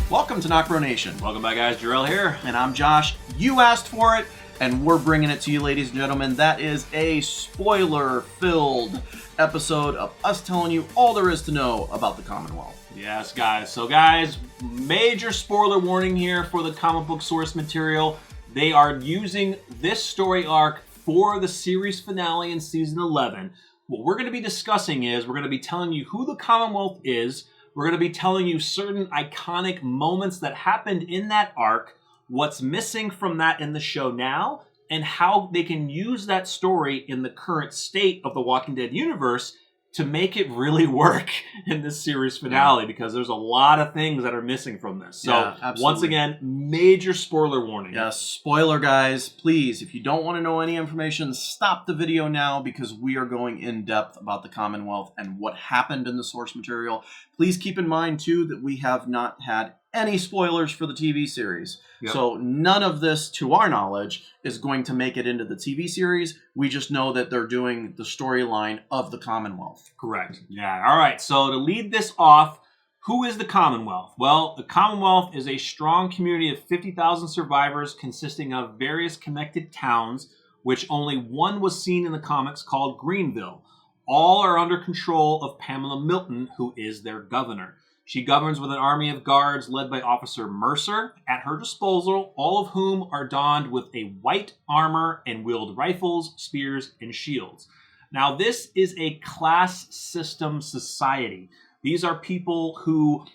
Welcome to NocBro Nation. Welcome back, guys. Jarrell here. And I'm Josh. You asked for it, and we're bringing it to you, ladies and gentlemen. That is a spoiler-filled episode of us telling you all there is to know about the Commonwealth. Yes, guys. So, guys, major spoiler warning here for the comic book source material. They are using this story arc for the series finale in Season 11. What we're going to be discussing is we're going to be telling you who the Commonwealth is. We're going to be telling you certain iconic moments that happened in that arc, what's missing from that in the show now, and how they can use that story in the current state of the Walking Dead universe to make it really work in this series finale, because there's a lot of things that are missing from this. So, once again, major spoiler warning. Yes, spoiler, guys. Please, if you don't want to know any information, stop the video now, because we are going in depth about the Commonwealth and what happened in the source material. Please keep in mind, too, that we have not had any spoilers for the TV series. Yep. So none of this, to our knowledge, is going to make it into the TV series. We just know that they're doing the storyline of the Commonwealth. Correct. Yeah. All right. So to lead this off, who is the Commonwealth? Well, the Commonwealth is a strong community of 50,000 survivors consisting of various connected towns, which only one was seen in the comics, called Greenville. All are under control of Pamela Milton, who is their governor. She governs with an army of guards led by Officer Mercer at her disposal, all of whom are donned with a white armor and wield rifles, spears, and shields. Now, this is a class system society. These are people who,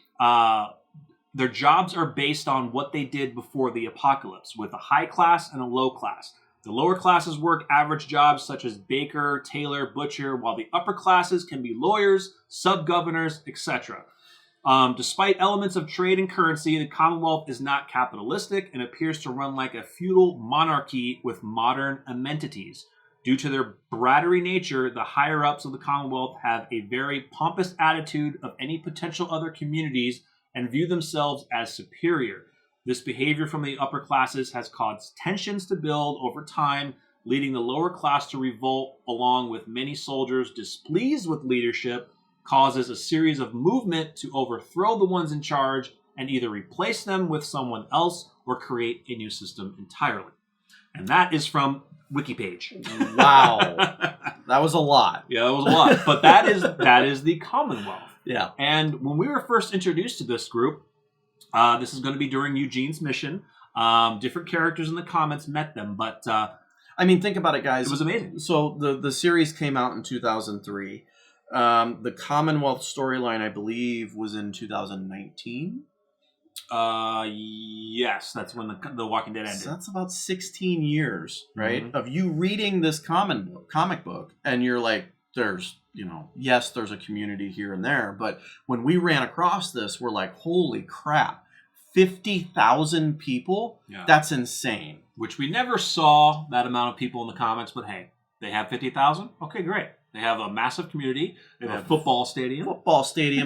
their jobs are based on what they did before the apocalypse, with a high class and a low class. The lower classes work average jobs such as baker, tailor, butcher, while the upper classes can be lawyers, sub-governors, etc. Despite elements of trade and currency, the Commonwealth is not capitalistic and appears to run like a feudal monarchy with modern amenities. Due to their brattery nature, the higher-ups of the Commonwealth have a very pompous attitude of any potential other communities and view themselves as superior. This behavior from the upper classes has caused tensions to build over time, leading the lower class to revolt, along with many soldiers displeased with leadership, causes a series of movement to overthrow the ones in charge and either replace them with someone else or create a new system entirely. And that is from WikiPage. Wow. That was a lot. Yeah, that was a lot. But that is the Commonwealth. Yeah. And when we were first introduced to this group, this is going to be during Eugene's mission. Different characters in the comics met them, but I mean, think about it, guys. It was amazing. So the series came out in 2003. The Commonwealth storyline, I believe, was in 2019. Yes, that's when the Walking Dead ended. So that's about 16 years, right? Mm-hmm. Of you reading this comic book, and you're like, there's, yes, there's a community here and there, but when we ran across this, we're like, holy crap, 50,000 people? Yeah. That's insane. Which we never saw that amount of people in the comics, but hey, they have 50,000? Okay, great. They have a massive community. They have a football stadium.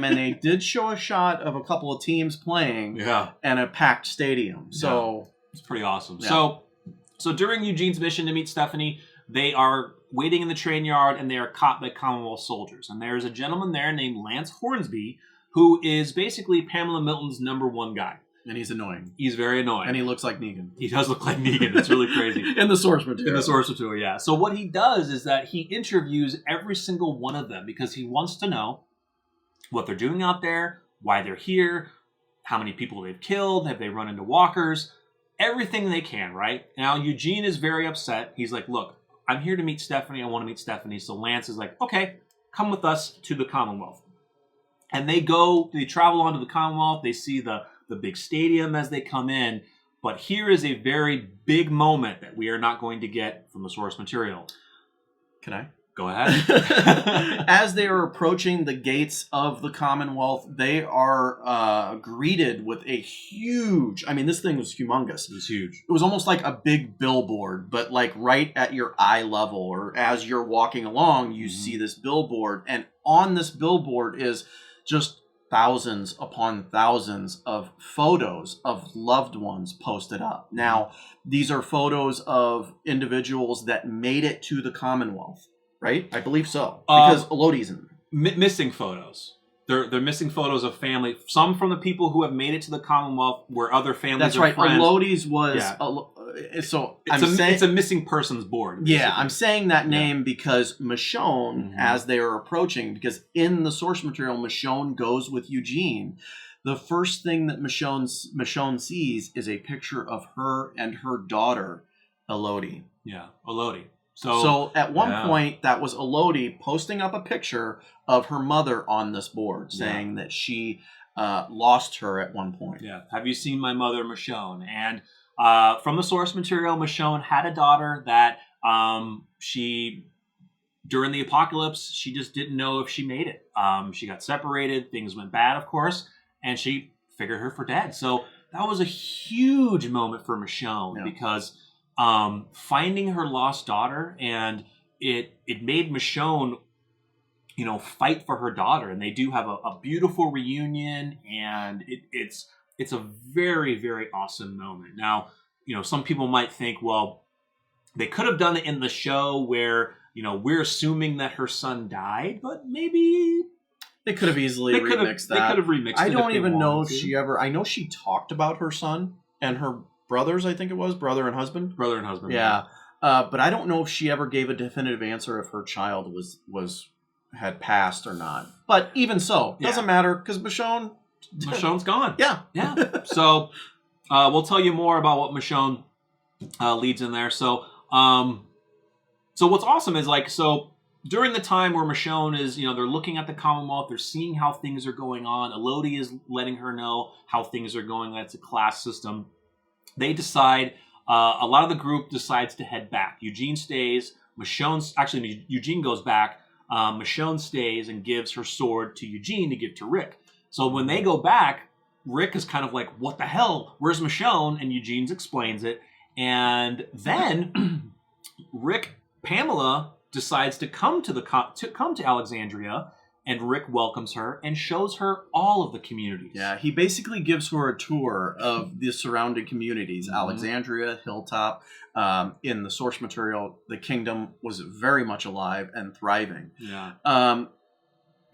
And they did show a shot of a couple of teams playing and a packed stadium. So it's pretty awesome. Yeah. So during Eugene's mission to meet Stephanie, they are waiting in the train yard and they are caught by Commonwealth soldiers. And there's a gentleman there named Lance Hornsby, who is basically Pamela Milton's #1 guy. And he's annoying. He's very annoying. And he looks like Negan. He does look like Negan. It's really crazy. In the source material. In the source material, yeah. So what he does is that he interviews every single one of them because he wants to know what they're doing out there, why they're here, how many people they've killed, have they run into walkers, everything they can, right? Now, Eugene is very upset. He's like, look, I'm here to meet Stephanie. I want to meet Stephanie. So Lance is like, okay, come with us to the Commonwealth. And they travel onto the Commonwealth. They see the big stadium as they come in. But here is a very big moment that we are not going to get from the source material. Can I? Go ahead. As they are approaching the gates of the Commonwealth, they are greeted with a huge, this thing was humongous. It was huge. It was almost like a big billboard, but like right at your eye level, or as you're walking along, you see this billboard. And on this billboard is just thousands upon thousands of photos of loved ones posted up. Now, these are photos of individuals that made it to the Commonwealth, right? I believe so. Because Elodie's in there. Missing photos. They're missing photos of family. Some from the people who have made it to the Commonwealth, where other families. That's are right. friends. Elodie's was so. It's a missing persons board. Basically. Yeah, I'm saying that name because Michonne, as they are approaching, because in the source material, Michonne goes with Eugene. The first thing that Michonne sees is a picture of her and her daughter, Elodie. Yeah, Elodie. So at one point, that was Elodie posting up a picture of her mother on this board, saying that she lost her at one point. Yeah. Have you seen my mother, Michonne? And from the source material, Michonne had a daughter that during the apocalypse, she just didn't know if she made it. She got separated. Things went bad, of course. And she figured her for dead. So that was a huge moment for Michonne because finding her lost daughter, and it made Michonne, fight for her daughter. And they do have a beautiful reunion, and it's a very, very awesome moment. Now, some people might think, well, they could have done it in the show where, we're assuming that her son died, but maybe... They could have easily remixed that. They could have remixed it. I don't even know if she ever... I know she talked about her son and her brothers, I think it was. Brother and husband. Brother and husband. Yeah. But I don't know if she ever gave a definitive answer if her child had passed or not. But even so, doesn't matter because Michonne's gone. Yeah. Yeah. So we'll tell you more about what Michonne leads in there. So what's awesome is during the time where Michonne is, they're looking at the Commonwealth, they're seeing how things are going on. Elodie is letting her know how things are going. That's a class system. They decide, a lot of the group decides to head back. Eugene stays. Eugene goes back. Michonne stays and gives her sword to Eugene to give to Rick. So when they go back, Rick is kind of like, what the hell? Where's Michonne? And Eugene explains it. And then Pamela decides to come to Alexandria, and Rick welcomes her and shows her all of the communities. Yeah, he basically gives her a tour of the surrounding communities. Alexandria, Hilltop. In the source material, the kingdom was very much alive and thriving. Yeah.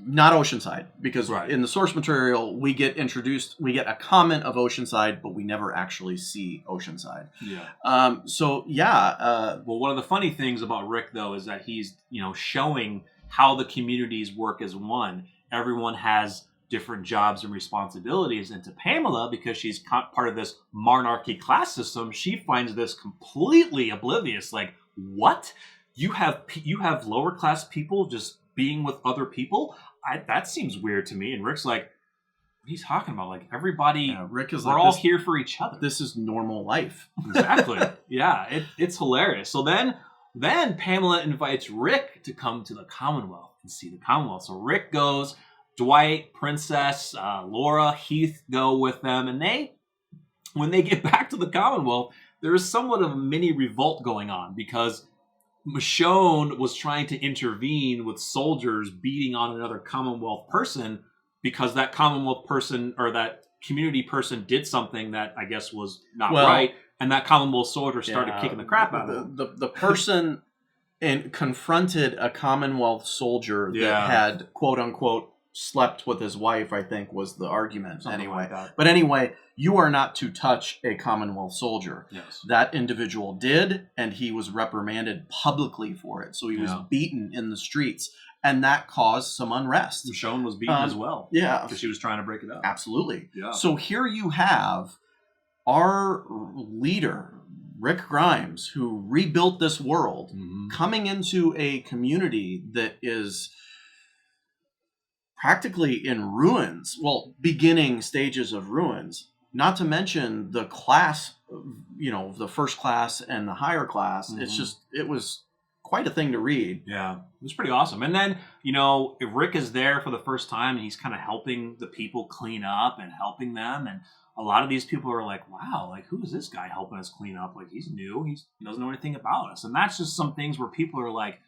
Not Oceanside, because in the source material, we get a comment of Oceanside, but we never actually see Oceanside. Yeah. Well, one of the funny things about Rick, though, is that he's, showing how the communities work as one. Everyone has different jobs and responsibilities. And to Pamela, because she's part of this monarchy class system, she finds this completely oblivious. Like, what? You have lower class people just being with other people? That seems weird to me. And Rick's like, what are you talking about? Like, everybody, Rick is we're all here for each other. This is normal life. Exactly. Yeah, it's hilarious. So then Pamela invites Rick to come to the Commonwealth and see the Commonwealth. So Rick goes, Dwight, Princess, Laura, Heath go with them. And when they get back to the Commonwealth, there is somewhat of a mini revolt going on because Michonne was trying to intervene with soldiers beating on another Commonwealth person because that Commonwealth person or that community person did something that I guess was not right, and that Commonwealth soldier started kicking the crap out of him. The person confronted a Commonwealth soldier that had, quote unquote, slept with his wife, I think was the argument. Something like that. But anyway, you are not to touch a Commonwealth soldier. Yes. That individual did, and he was reprimanded publicly for it. So he was beaten in the streets, and that caused some unrest. Michonne was beaten as well. Yeah. Because she was trying to break it up. Absolutely. Yeah. So here you have our leader, Rick Grimes, who rebuilt this world, coming into a community that is practically in ruins. Well, beginning stages of ruins. Not to mention the class, the first class and the higher class. It was quite a thing to read. Yeah, it was pretty awesome. And then, Rick is there for the first time, and he's kind of helping the people clean up and helping them. And a lot of these people are like, wow, like, who is this guy helping us clean up? Like, he's new. He doesn't know anything about us. And that's just some things where people are like,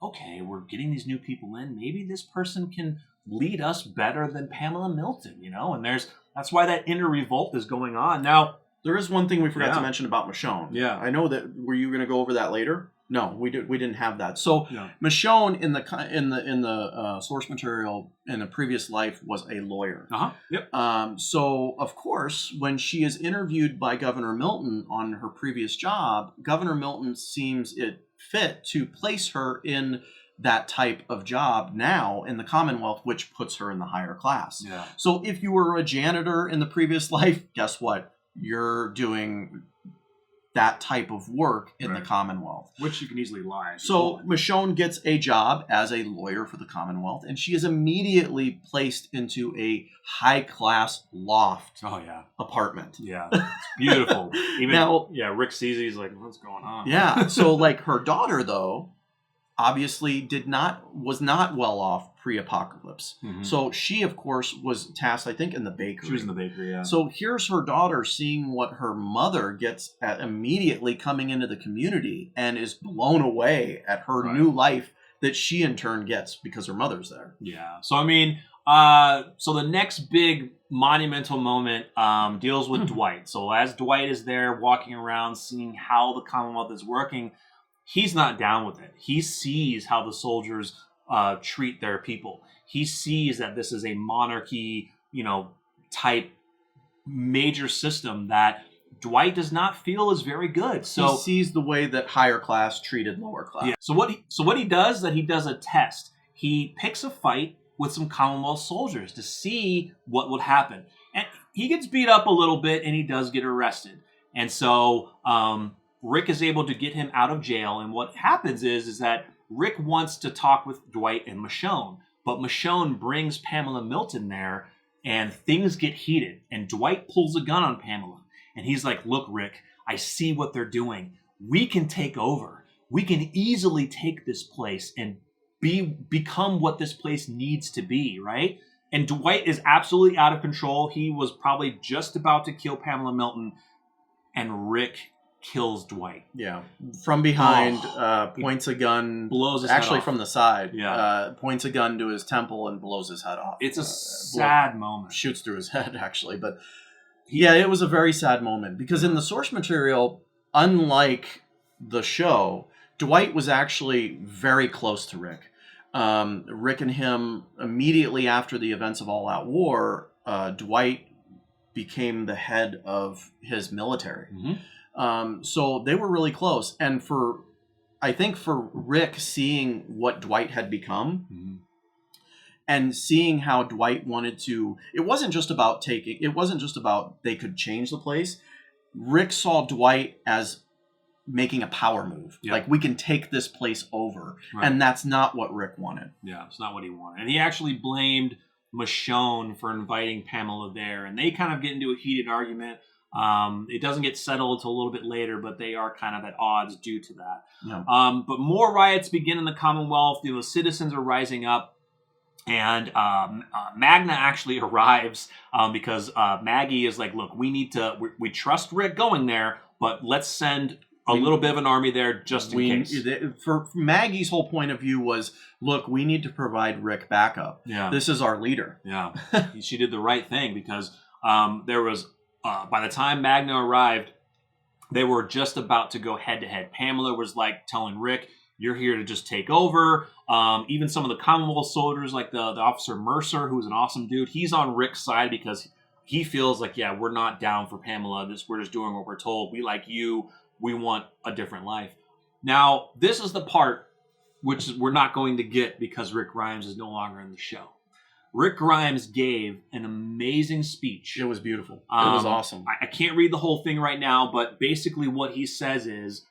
okay, we're getting these new people in. Maybe this person can lead us better than Pamela Milton, and that's why that inner revolt is going on. Now, there is one thing we forgot to mention about Michonne. Yeah. I know that, were you going to go over that later? No, we didn't have that. So No. Michonne in the source material in a previous life was a lawyer. Yep. So of course, when she is interviewed by Governor Milton on her previous job, Governor Milton seems it fit to place her in that type of job now in the Commonwealth, which puts her in the higher class. Yeah. So if you were a janitor in the previous life, guess what? You're doing that type of work in the Commonwealth. Which you can easily lie. So Michonne gets a job as a lawyer for the Commonwealth, and she is immediately placed into a high-class loft apartment. Yeah, it's beautiful. Even now, Rick sees it, he's like, what's going on? Yeah, so like her daughter, though, obviously was not well off pre-apocalypse. Mm-hmm. So she, of course, was tasked, I think, in the bakery. She was in the bakery, yeah. So here's her daughter seeing what her mother gets at immediately coming into the community and is blown away at her new life that she in turn gets because her mother's there. Yeah. So, I mean, so the next big monumental moment deals with Dwight. So as Dwight is there walking around, seeing how the Commonwealth is working, he's not down with it. He sees how the soldiers treat their people. He sees that this is a monarchy, type major system that Dwight does not feel is very good. So he sees the way that higher class treated lower class. Yeah. So what he does is that he does a test. He picks a fight with some Commonwealth soldiers to see what would happen. And he gets beat up a little bit and he does get arrested. And so Rick is able to get him out of jail. And what happens is that Rick wants to talk with Dwight and Michonne, but Michonne brings Pamela Milton there and things get heated. And Dwight pulls a gun on Pamela. And he's like, look, Rick, I see what they're doing. We can take over. We can easily take this place and become what this place needs to be, right? And Dwight is absolutely out of control. He was probably just about to kill Pamela Milton, and Rick kills Dwight. Yeah, from behind, points a gun, blows his head actually off. from the side. Yeah, points a gun to his temple and blows his head off. It's a sad moment. Shoots through his head, actually, but yeah, it was a very sad moment because in the source material, unlike the show, Dwight was actually very close to Rick. Rick and him, immediately after the events of All Out War, Dwight became the head of his military. Mm-hmm. So they were really close. And I think for Rick, seeing what Dwight had become, mm-hmm. and seeing how Dwight wanted to, it wasn't just about they could change the place. Rick saw Dwight as making a power move. Yep. Like, we can take this place over. Right. And that's not what Rick wanted. Yeah, it's not what he wanted. And he actually blamed Michonne for inviting Pamela there. And they kind of get into a heated argument. It doesn't get settled until a little bit later, but they are kind of at odds due to that. Yeah. But more riots begin in the Commonwealth. The citizens are rising up. And Magna actually arrives because Maggie is like, look, we trust Rick going there, but let's send a little bit of an army there just in case. For Maggie's whole point of view was, look, we need to provide Rick backup. Yeah. This is our leader. Yeah. She did the right thing because there was, by the time Magna arrived, they were just about to go head to head. Pamela was like telling Rick, you're here to just take over. Even some of the Commonwealth soldiers, like the officer Mercer, who's an awesome dude, he's on Rick's side because he feels like, yeah, we're not down for Pamela. We're just doing what we're told. We like you. We want a different life. Now, this is the part which we're not going to get because Rick Grimes is no longer in the show. Rick Grimes gave an amazing speech. It was beautiful. It was awesome. I can't read the whole thing right now, but basically what he says is,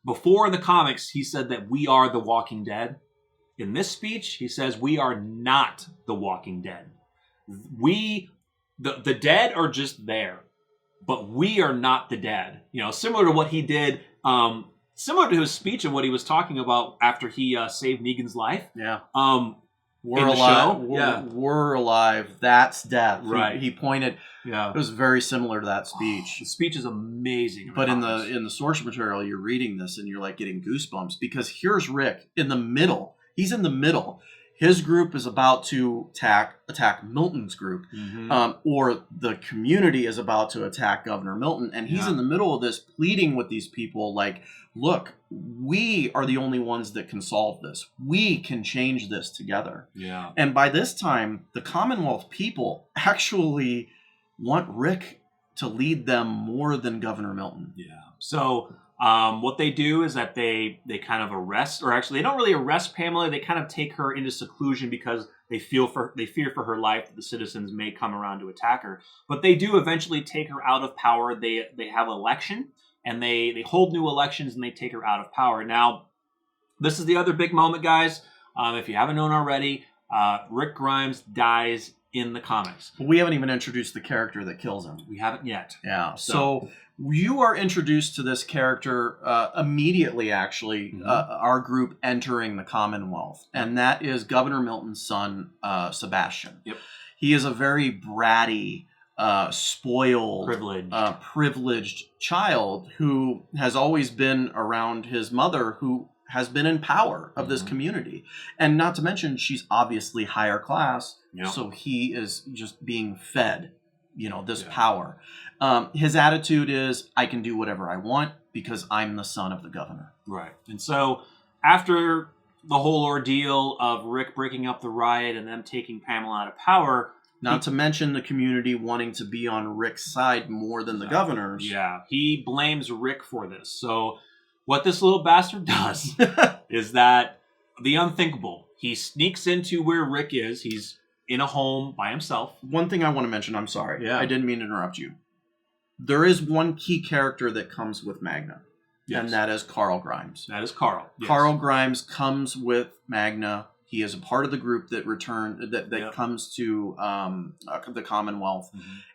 before in the comics, he said that we are the Walking Dead. In this speech, he says we are not the Walking Dead. The dead are just there, but we are not the dead. Similar to what he did, similar to his speech and what he was talking about after he saved Negan's life. Yeah. We're alive. We're alive. That's death. Right. He pointed. Yeah. It was very similar to that speech. The speech is amazing. But in the source material, you're reading this and you're like getting goosebumps because here's Rick in the middle. He's in the middle. His group is about to attack Milton's group, or the community is about to attack Governor Milton, and he's in the middle of this, pleading with these people like, look, we are the only ones that can solve this. We can change this together. Yeah. And by this time, the Commonwealth people actually want Rick to lead them more than Governor Milton. Yeah. So what they do is that they kind of arrest, or actually they don't really arrest Pamela. They kind of take her into seclusion because they fear for her life, that the citizens may come around to attack her. But they do eventually take her out of power. They have an election, and they hold new elections, and they take her out of power. Now, this is the other big moment, guys. If you haven't known already, Rick Grimes dies in the comics. But we haven't even introduced the character that kills him. We haven't yet. Yeah. So you are introduced to this character immediately, actually, our group entering the Commonwealth. And that is Governor Milton's son, Sebastian. Yep. He is a very bratty, spoiled, privileged child who has always been around his mother, who has been in power of this community. And not to mention, she's obviously higher class, so he is just being fed, this power. His attitude is, I can do whatever I want because I'm the son of the governor. Right. And so after the whole ordeal of Rick breaking up the riot and them taking Pamela out of power... Not to mention the community wanting to be on Rick's side more than the governor's. Yeah. He blames Rick for this. So what this little bastard does is that the unthinkable. He sneaks into where Rick is. He's in a home by himself. One thing I want to mention, I'm sorry. Yeah. I didn't mean to interrupt you. There is one key character that comes with Magna, and that is Carl Grimes. That is Carl. Yes. Carl Grimes comes with Magna. He is a part of the group that comes to the Commonwealth.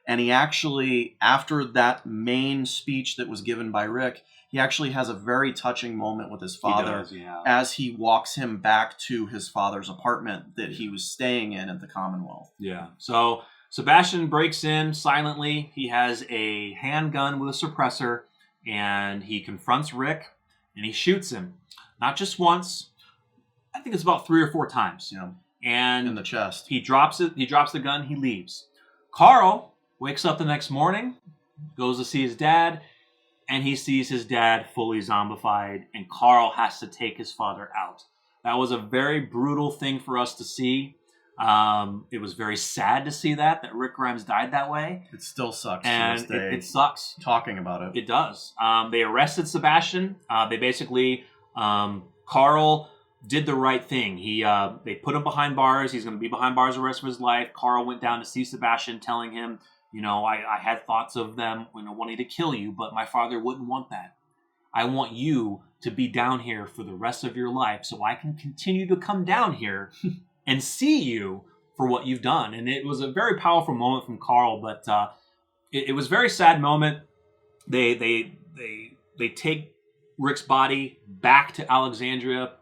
And he actually, after that main speech that was given by Rick, he actually has a very touching moment with his father as he walks him back to his father's apartment that he was staying in at the Commonwealth. Yeah. So Sebastian breaks in silently. He has a handgun with a suppressor, and he confronts Rick, and he shoots him. Not just once. I think it's about 3 or 4 times. And in the chest. He drops it. He drops the gun. He leaves. Carl wakes up the next morning, goes to see his dad, and he sees his dad fully zombified, and Carl has to take his father out. That was a very brutal thing for us to see. It was very sad to see that Rick Grimes died that way. It still sucks. And it sucks. Talking about it. It does. They arrested Sebastian. They basically, Carl did the right thing. They put him behind bars. He's going to be behind bars the rest of his life. Carl went down to see Sebastian, telling him, I had thoughts of them wanting to kill you, but my father wouldn't want that. I want you to be down here for the rest of your life so I can continue to come down here and see you for what you've done. And it was a very powerful moment from Carl, but it was a very sad moment. They take Rick's body back to Alexandria.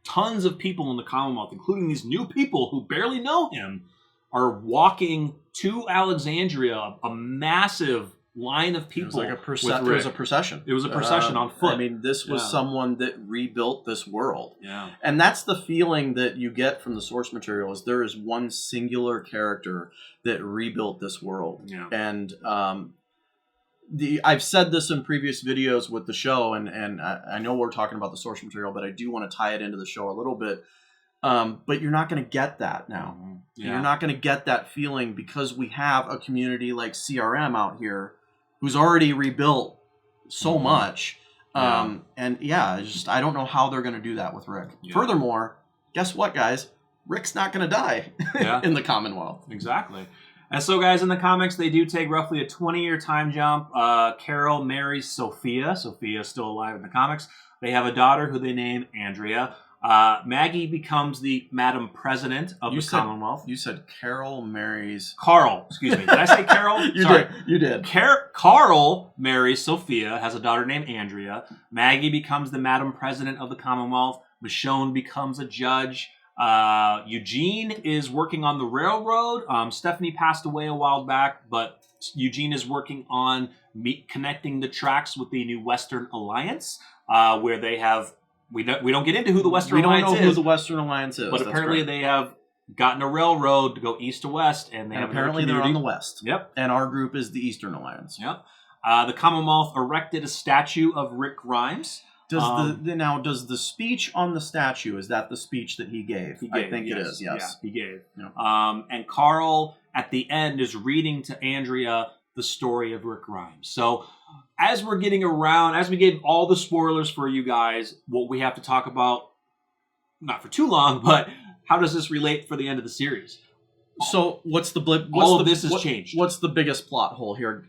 Tons of people in the Commonwealth, including these new people who barely know him, are walking to Alexandria, a massive line of people. It was like it was a procession. It was a procession on foot. I mean, this was someone that rebuilt this world. Yeah. And that's the feeling that you get from the source material, is there is one singular character that rebuilt this world. Yeah. And I've said this in previous videos with the show, and I know we're talking about the source material, but I do want to tie it into the show a little bit. But you're not going to get that now. Yeah. You're not going to get that feeling because we have a community like CRM out here who's already rebuilt so much. And I don't know how they're going to do that with Rick. Yeah. Furthermore, guess what, guys? Rick's not going to die in the Commonwealth. Exactly. And so, guys, in the comics, they do take roughly a 20-year time jump. Carol marries Sophia. Sophia is still alive in the comics. They have a daughter who they name Andrea. Maggie becomes the Madam President of the Commonwealth. You said Carol marries... Carl, excuse me. Did I say Carol? You did. Carl marries Sophia, has a daughter named Andrea. Maggie becomes the Madam President of the Commonwealth. Michonne becomes a judge. Eugene is working on the railroad. Stephanie passed away a while back, but Eugene is working on connecting the tracks with the New Western Alliance, where they have we don't get into who the Western we don't Alliance know is. who the Western Alliance is. But apparently they have gotten a railroad to go east to west, and they have apparently they're on the west. Yep. And our group is the Eastern Alliance. Yep. The Commonwealth erected a statue of Rick Grimes. Does does the speech on the statue, is that the speech that he gave? I think it is. Yes, yeah, he gave. Yeah. And Carl at the end is reading to Andrea the story of Rick Grimes. So as we're getting around, as we gave all the spoilers for you guys, what we have to talk about, not for too long, but how does this relate for the end of the series? So what's the blip? All of this has changed. What's the biggest plot hole here,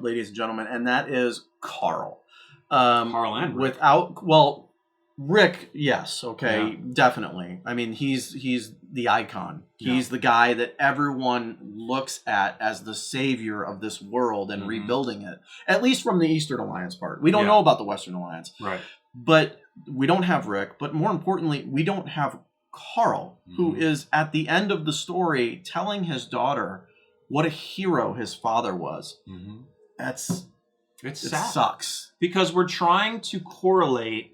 ladies and gentlemen? And that is Carl. Carl and Rick. Rick, yes, okay, Yeah. definitely. I mean, he's the icon. He's the guy that everyone looks at as the savior of this world and rebuilding it. At least from the Eastern Alliance part. We don't know about the Western Alliance. Right. But we don't have Rick. But more importantly, we don't have Carl, who is at the end of the story telling his daughter what a hero his father was. It sad. Sucks. Because we're trying to correlate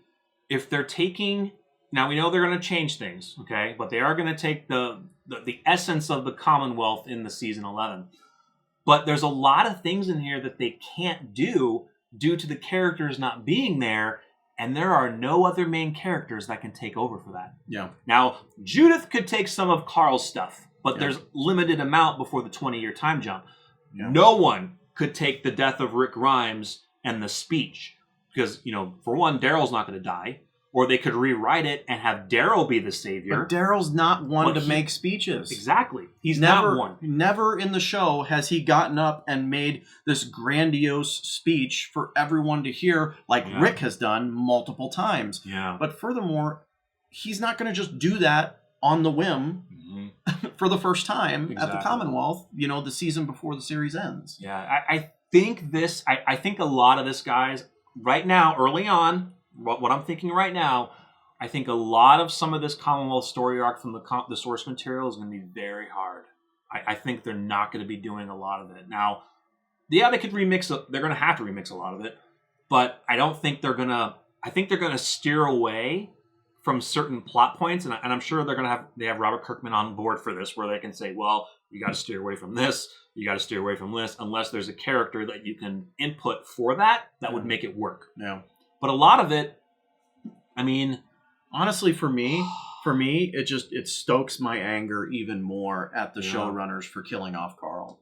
if they're taking... Now, we know they're going to change things, okay? But they are going to take the essence of the Commonwealth in the season 11. But there's a lot of things in here that they can't do due to the characters not being there, and there are no other main characters that can take over for that. Yeah. Now, Judith could take some of Carl's stuff, but there's limited amount before the 20-year time jump. Yeah. No one could take the death of Rick Grimes and the speech. Because, for one, Daryl's not going to die. Or they could rewrite it and have Daryl be the savior. But Daryl's not one to make speeches. Exactly. He's never, not one. Never in the show has he gotten up and made this grandiose speech for everyone to hear, like Rick has done multiple times. Yeah. But furthermore, he's not going to just do that on the whim for the first time at the Commonwealth, the season before the series ends. Yeah. I think I think a lot of this, guys, right now, early on, what I'm thinking right now, I think a lot of some of this Commonwealth story arc from the source material is going to be very hard. I think they're not going to be doing a lot of it. Now, they could remix it. They're going to have to remix a lot of it. But I don't think they're going to... I think they're going to steer away from certain plot points. And I'm sure they have Robert Kirkman on board for this, where they can say, well, you got to steer away from this. You got to steer away from this, unless there's a character that you can input for that would make it work. Yeah. But a lot of it, I mean... Honestly, for me, it stokes my anger even more at the showrunners for killing off Carl.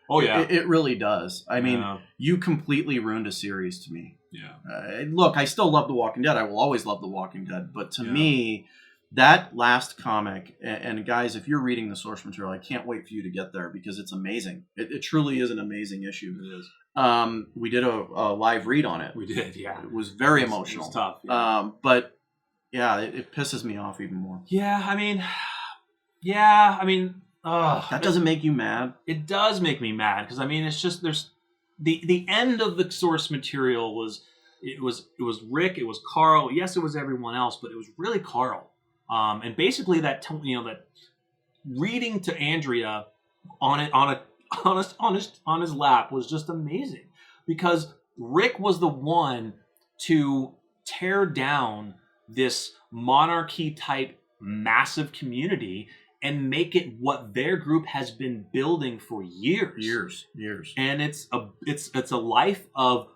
Oh, yeah. It really does. I mean, you completely ruined a series to me. Yeah. Look, I still love The Walking Dead. I will always love The Walking Dead. But to me, that last comic, and guys, if you're reading the source material, I can't wait for you to get there because it's amazing. It truly is an amazing issue. It is. We did a live read on it. We did, yeah. It was very emotional. It was tough. Yeah. But yeah, it pisses me off even more. Yeah, I mean, that doesn't make you mad? It does make me mad because I mean, it's just there's the end of the source material was Rick, it was Carl. Yes, it was everyone else, but it was really Carl. And basically that reading to Andrea on his lap was just amazing because Rick was the one to tear down this monarchy type massive community and make it what their group has been building for years. And it's a life of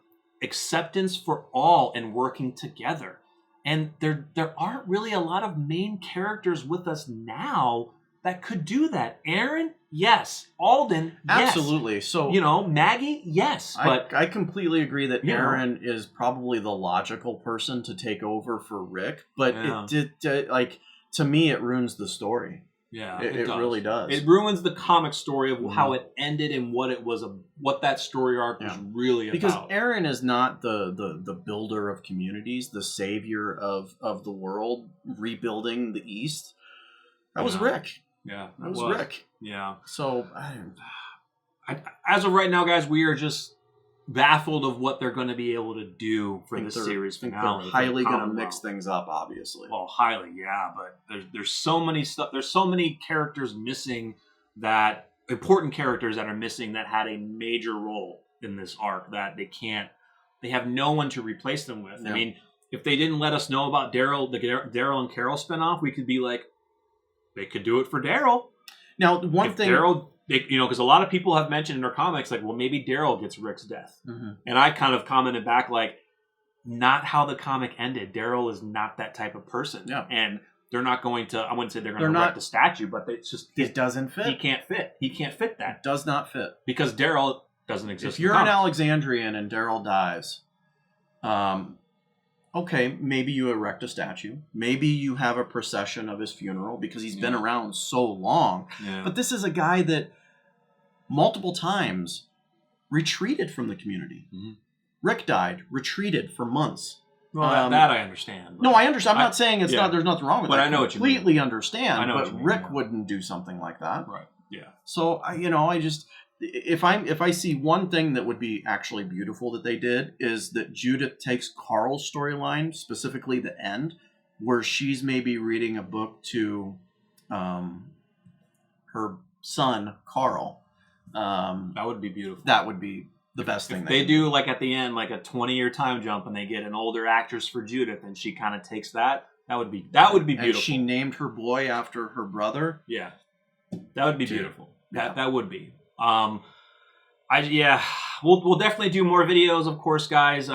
acceptance for all and working together. And there aren't really a lot of main characters with us now that could do that. Aaron, yes. Alden, yes. Absolutely. So Maggie, yes. But I completely agree that Aaron is probably the logical person to take over for Rick. But to me, it ruins the story. Yeah, it really does. It ruins the comic story of how it ended and what that story arc was really because about. Because Aaron is not the builder of communities, the savior of the world, rebuilding the East. That was Rick. Yeah, that was Rick. Yeah. So, as of right now, guys, we are just baffled of what they're going to be able to do for the series finale. They're highly going to mix things up, obviously. Well, highly, yeah. But there's so many stuff. There's so many characters missing important characters that are missing that had a major role in this arc that they have no one to replace them with. Yeah. I mean, if they didn't let us know about Daryl, the Daryl and Carol spinoff, we could be like, they could do it for Daryl. Now, one thing, Daryl, because a lot of people have mentioned in their comics, like, well, maybe Daryl gets Rick's death, and I kind of commented back like, not how the comic ended. Daryl is not that type of person, and they're not going to. I wouldn't say they're going to erect the statue, but it's just it doesn't fit. He can't fit. He can't fit that. It does not fit because Daryl doesn't exist. If you're an Alexandrian and Daryl dies, okay, maybe you erect a statue. Maybe you have a procession of his funeral because he's been around so long. Yeah. But this is a guy that multiple times retreated from the community. Rick died, retreated for months. Well, that I understand. No, I understand. I'm not saying it's not. There's nothing wrong with that. I know what you mean. Completely understand. I know but what you mean, Rick wouldn't do something like that. Right. Yeah. So I just if I see one thing that would be actually beautiful that they did is that Judith takes Carl's storyline, specifically the end, where she's maybe reading a book to her son Carl. That would be beautiful. That would be the best thing. If they do like at the end, like a 20-year time jump, and they get an older actress for Judith, and she kind of takes that. That would be beautiful. And she named her boy after her brother. Yeah, that would be beautiful. Yeah. That would be. We'll definitely do more videos, of course, guys.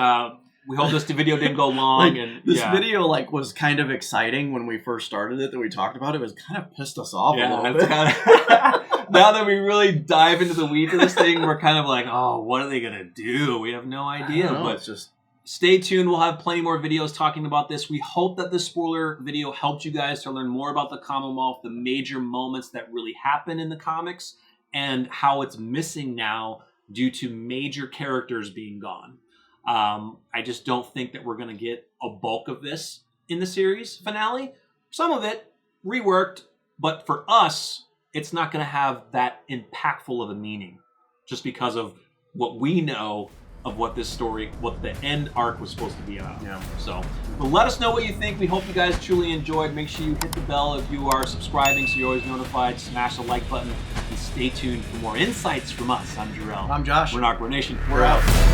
We hope this video didn't go long. This video was kind of exciting when we first started it. That we talked about it was kind of pissed us off a little bit. Now that we really dive into the weeds of this thing, we're kind of like, oh, what are they gonna do? We have no idea. But it's just stay tuned. We'll have plenty more videos talking about this. We hope that this spoiler video helped you guys to learn more about the Commonwealth, the major moments that really happen in the comics, and how it's missing now due to major characters being gone. I just don't think that we're going to get a bulk of this in the series finale. Some of it reworked, but for us, it's not going to have that impactful of a meaning just because of what we know of what this story, what the end arc was supposed to be about. Yeah. So, but let us know what you think. We hope you guys truly enjoyed. Make sure you hit the bell if you are subscribing so you're always notified. Smash the like button and stay tuned for more insights from us. I'm Jarrell. I'm Josh. We're NocBro Nation. We're out.